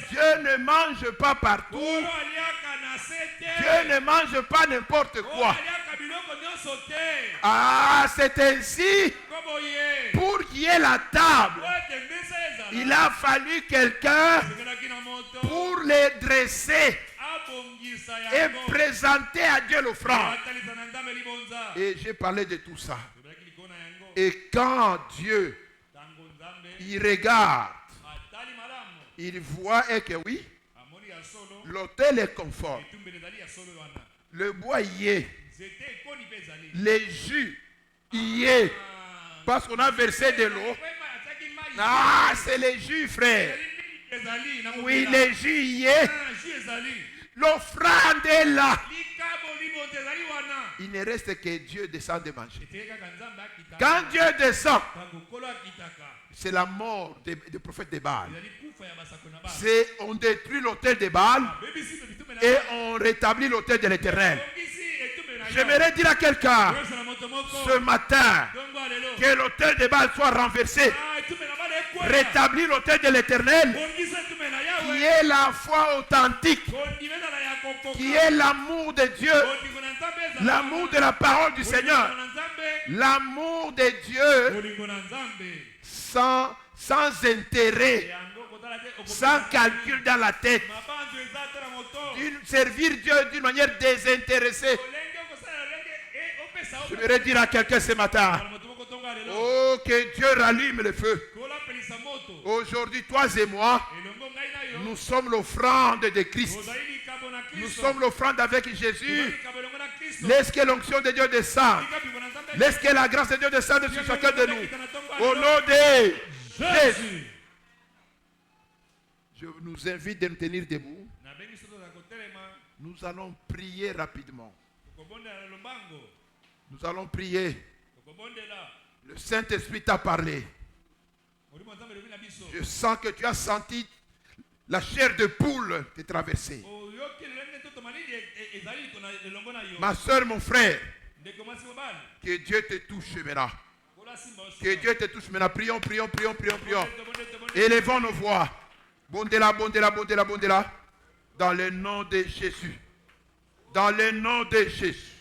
Dieu ne mange pas partout. Dieu ne mange pas n'importe quoi. Ah, c'est ainsi. Pour qu'il y ait la table, il a fallu quelqu'un pour les dresser et présenter à Dieu l'offrande. Et j'ai parlé de tout ça. Et quand Dieu, il regarde, il voit et que oui, l'autel est conforme. Le bois y est. Les jus y est. Parce qu'on a versé de l'eau. Ah, c'est les jus, frère. Oui, les jus y est. L'offrande est là. Il ne reste que Dieu descend de manger. Quand Dieu descend, c'est la mort des prophètes de Baal. On détruit l'autel de Baal et on rétablit l'autel de l'Éternel. J'aimerais dire à quelqu'un ce matin que l'autel de Baal soit renversé. Rétablir l'autel de l'Éternel, qui est la foi authentique, qui est l'amour de Dieu, l'amour de la parole du Seigneur, l'amour de Dieu sans intérêt, sans calcul dans la tête, servir Dieu d'une manière désintéressée. Je voudrais dire à quelqu'un ce matin, oh, que Dieu rallume le feu. Aujourd'hui, toi et moi, nous sommes l'offrande de Christ. Nous sommes l'offrande avec Jésus. Laisse que l'onction de Dieu descende. Laisse que la grâce de Dieu descende sur chacun de nous. Au nom de Jésus. Je nous invite de nous tenir debout. Nous allons prier rapidement. Nous allons prier. Le Saint-Esprit t'a parlé. Je sens que tu as senti la chair de poule te traverser. Ma soeur, mon frère, que Dieu te touche maintenant. Que Dieu te touche maintenant. Prions, prions, prions, prions, prions. Élevons nos voix. Bondela, bondela, bondela, bondela. Dans le nom de Jésus. Dans le nom de Jésus.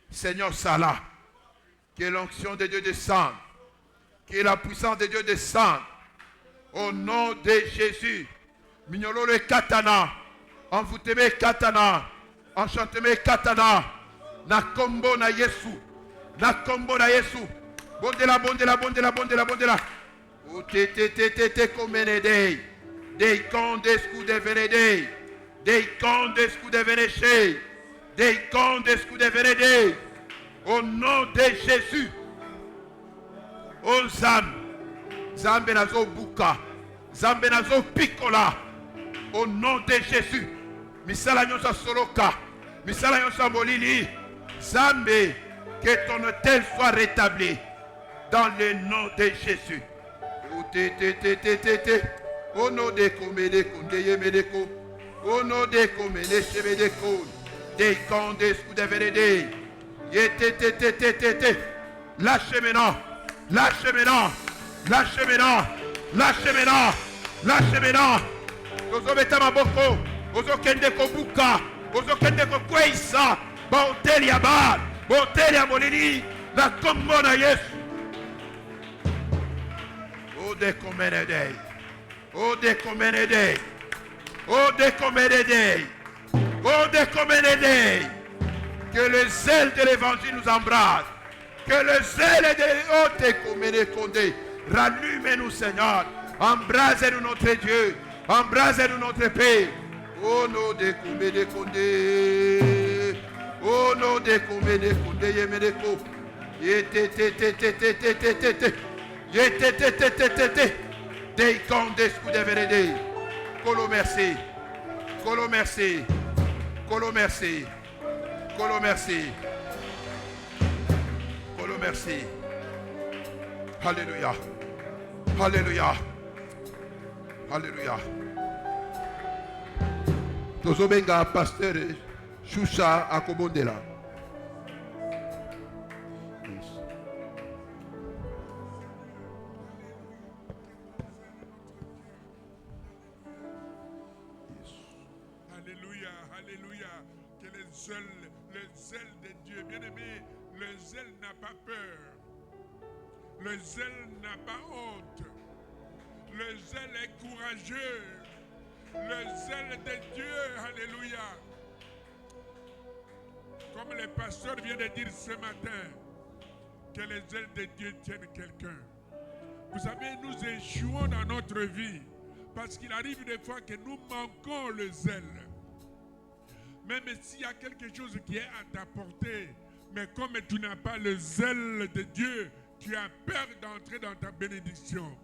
Seigneur Salah. Que l'onction de Dieu descende. Que la puissance de Dieu descende. Au nom de Jésus. Mignolo le katana. Envoûtez katana. Enchantement katana. Na kombo na Yesu. Na kombo na Yesu. Bondela, bondela, bondela, bondela, bondela. O te te te te te comenedei. Dei conde scude venedei. Dei conde scude venechei. Dei conde scude venedei. Au nom de Jésus. O Zam. Zambe nazo buka. Zambe nazo pikola. Au nom de Jésus. Misala nyosa soloka. Misala nyosa molili. Zambe, que ton hôtel soit rétabli. Dans le nom de Jésus. Au nom de Komede Kondeye Medeko. Au nom de Komede Chebedeko. Des condes de Vénédé. Lâchez maintenant. Lâchez maintenant. Lâchez maintenant. Lâchez maintenant. Lâchez maintenant. Ozo betama boko. Ozo kende ko buka. Ozo kende ko kweisa. Ba hôtel ya ba. Ba hôtel ya molini. La kombo na Yesu. O de Komenede. O de Komenede. O de Komenede. O de Komenede. Que le zèle de l'évangile nous embrasse. Que le zèle de l'Ote Komenede. Rallume-nous, Seigneur. Embrase-nous, notre Dieu. Embrase-nous, notre Père. Au nom de Komenede Konde. Au nom de Komenede Konde Yemedeko. Des condes de vérité. Colo merci. Colo merci. Colo merci. Colo merci. Colo merci. Alléluia. Alléluia. Alléluia. Tozobenga pasteur Choucha Akobondela. Le zèle de Dieu, bien-aimé, le zèle n'a pas peur. Le zèle n'a pas honte. Le zèle est courageux. Le zèle de Dieu, alléluia. Comme le pasteur vient de dire ce matin, que le zèle de Dieu tienne quelqu'un. Vous savez, nous échouons dans notre vie parce qu'il arrive des fois que nous manquons le zèle. Même s'il y a quelque chose qui est à ta portée, mais comme tu n'as pas le zèle de Dieu, tu as peur d'entrer dans ta bénédiction.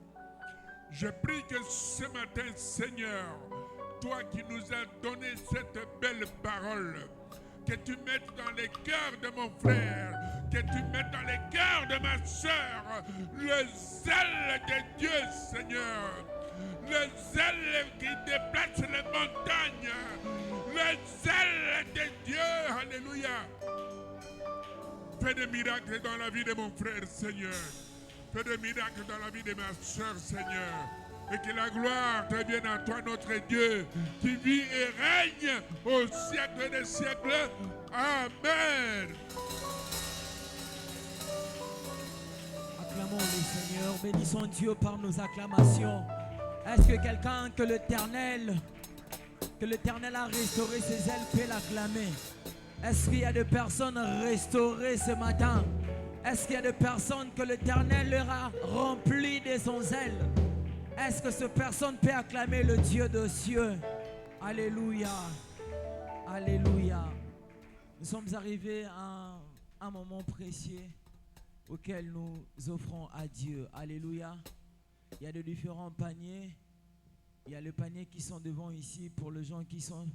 Je prie que ce matin, Seigneur, toi qui nous as donné cette belle parole, que tu mettes dans les cœurs de mon frère, que tu mettes dans les cœurs de ma soeur, le zèle de Dieu, Seigneur. Le zèle qui déplace les montagnes. Le zèle de Dieu. Alléluia. Fais des miracles dans la vie de mon frère, Seigneur. Fais des miracles dans la vie de ma soeur, Seigneur. Et que la gloire te vienne à toi, notre Dieu, qui vit et règne au siècle des siècles. Amen. Acclamons le Seigneur. Bénissons Dieu par nos acclamations. Est-ce que quelqu'un que l'Éternel a restauré ses ailes peut l'acclamer? Est-ce qu'il y a des personnes restaurées ce matin? Est-ce qu'il y a des personnes que l'Éternel leur a remplies de son zèle? Est-ce que cette personne peut acclamer le Dieu des cieux? Alléluia. Alléluia. Nous sommes arrivés à un moment précieux auquel nous offrons à Dieu. Alléluia. Il y a de différents paniers. Il y a les paniers qui sont devant ici pour les gens qui sont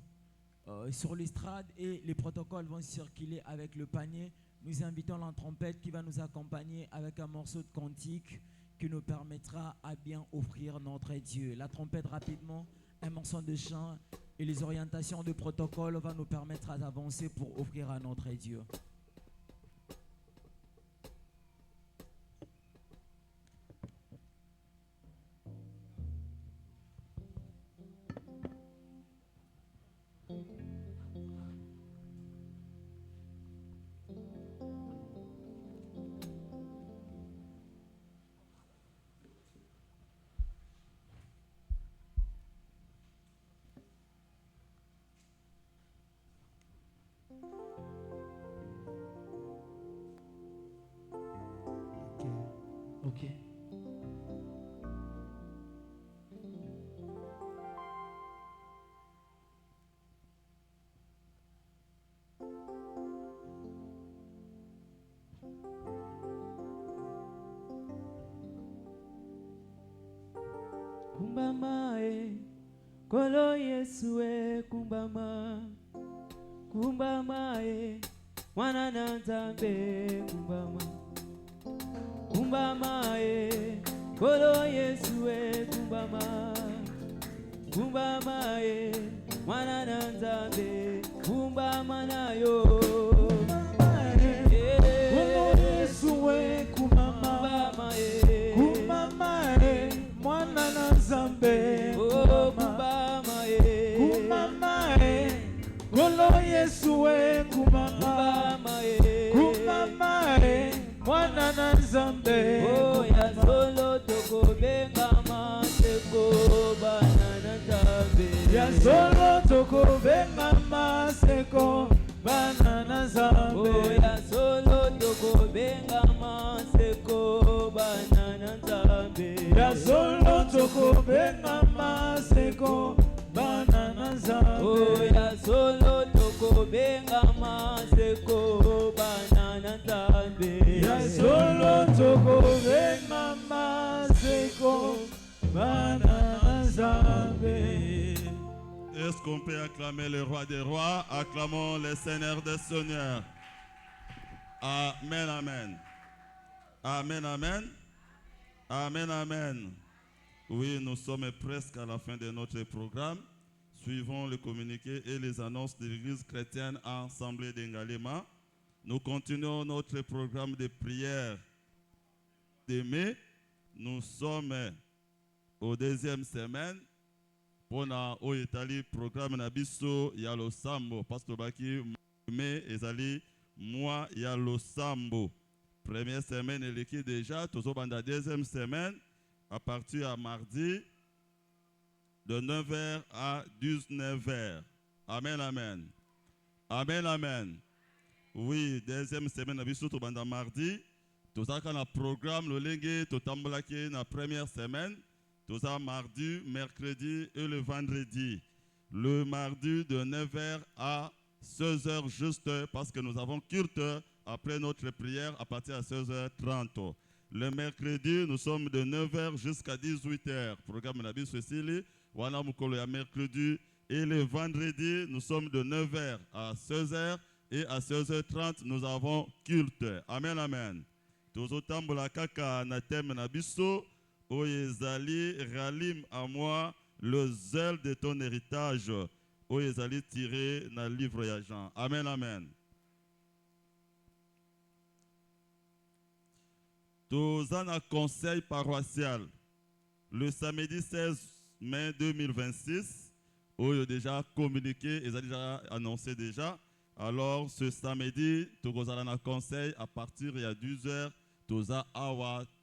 sur l'estrade et les protocoles vont circuler avec le panier. Nous invitons la trompette qui va nous accompagner avec un morceau de cantique qui nous permettra à bien offrir notre Dieu. La trompette rapidement, un morceau de chant et les orientations de protocole vont nous permettre d'avancer pour offrir à notre Dieu. Ok. Kumbama kolo Yesu kumbama, kumbama mwana na Nzambe kumbama, kumbama kolo Yesu kumbama, kumbama mwana na Nzambe kumbama nayo, kumbama Yesu kumbama, kumbama mwana na Nzambe kumbama, kumbama kolo Yesu kumbama, kumbama mwana na Nzambe ya solo toko benga maseko bana na Nzambe, ya solo toko benga maseko bana na Nzambe, ya solo toko benga maseko bana na Nzambe, ya solo toko benga maseko bana na Nzambe, ya solo toko benga maseko bana na Nzambe, ya solo toko benga maseko bana na Nzambe. Est-ce qu'on peut acclamer le roi des rois? Acclamons le Seigneur des seigneurs. Amen, amen. Amen, amen. Amen, amen. Oui, nous sommes presque à la fin de notre programme. Suivons le communiqué et les annonces de l'Église chrétienne Assemblée d'Engalema. Nous continuons notre programme de prière de mai. Nous sommes au deuxième semaine. Pour le programme Nabiso Yalo Sambo. Pasteur Baki, mai ezali moi Yalo Sambo. Première semaine, elle est déjà. Toujours dans la deuxième semaine, à partir à mardi, de 9h à 19h. Amen, amen. Amen, amen. Oui, deuxième semaine, Nabiso, tout dans mardi. Tout ça, quand on programme le lengue, tout tambolaki, la première semaine. Tout ça, mardi, mercredi et le vendredi. Le mardi de 9h à 16h juste parce que nous avons culte après notre prière à partir de 16h30. Le mercredi, nous sommes de 9h jusqu'à 18h. Programme Nabi Cécile, Wana Mukolo ya mercredi. Et le vendredi, nous sommes de 9h à 16h et à 16h30, nous avons culte. Amen, amen. Tous autant la kaka na thème Nabiso. Oyezali, ralime à moi le zèle de ton héritage. Oyezali tiré dans le livre de Jean. Amen, amen. Tous un conseil paroissial. Le samedi 16 mai 2026, Oyo déjà communiqué, ils ont déjà annoncé déjà. Alors ce samedi, tous un conseil à partir de 12h.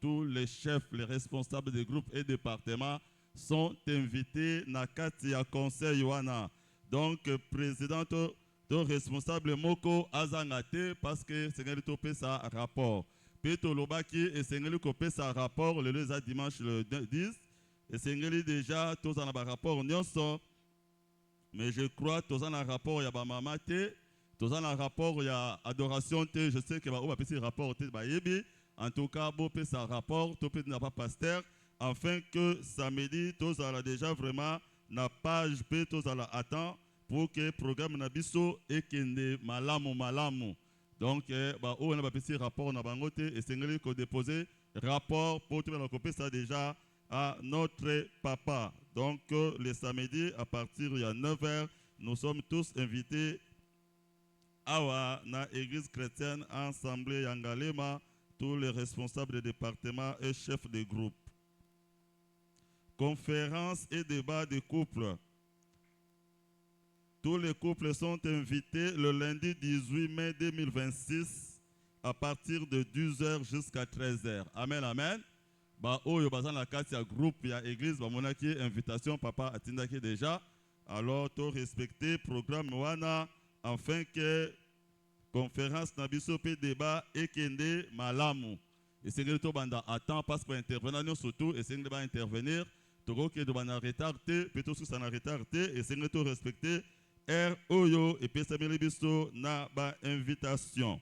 Tous les chefs, les responsables des groupes et départements sont invités à Katia Conseil Yoana. Donc, président, ton responsable Moko Azangate, parce que c'est un topé sa rapport. Peto Lobaki et c'est un topé sa rapport le dimanche le 10. Et c'est déjà, tous en a rapport, mais je crois tous en a rapport, il y a Mamate, tous en a rapport, il y a adoration, je sais que va passer rapport, en tout cas, Bopé sa rapport, Topé n'a pas pasteur, afin que samedi, tous allons déjà vraiment na page P, tous allons attendre pour que le programme Nabiso et kende malamu. Donc, on a pas rapport na bangote et c'est ngeli ko déposer rapport pour tout le monde ça déjà à notre papa. Donc, le samedi à partir de 9h, nous sommes tous invités à la église chrétienne Assemblée Yangalema. Tous les responsables des départements et chefs de groupe. Conférences et débats de couple. Tous les couples sont invités le lundi 18 mai 2026 à partir de 12h jusqu'à 13h. Amen, amen. Oyo bazan la carte ya groupe ya église ba monaki invitation papa atindaki déjà. Alors tout respecter programme wana afin que conférence na biso pe débat ekende malamu. Et c'est que banda attend parce que intervenant surtout et c'est que va intervenir. Toko que de retardé, plutôt sous ça retardé et c'est que respecter R Oyo et puis ça biso na ba invitation.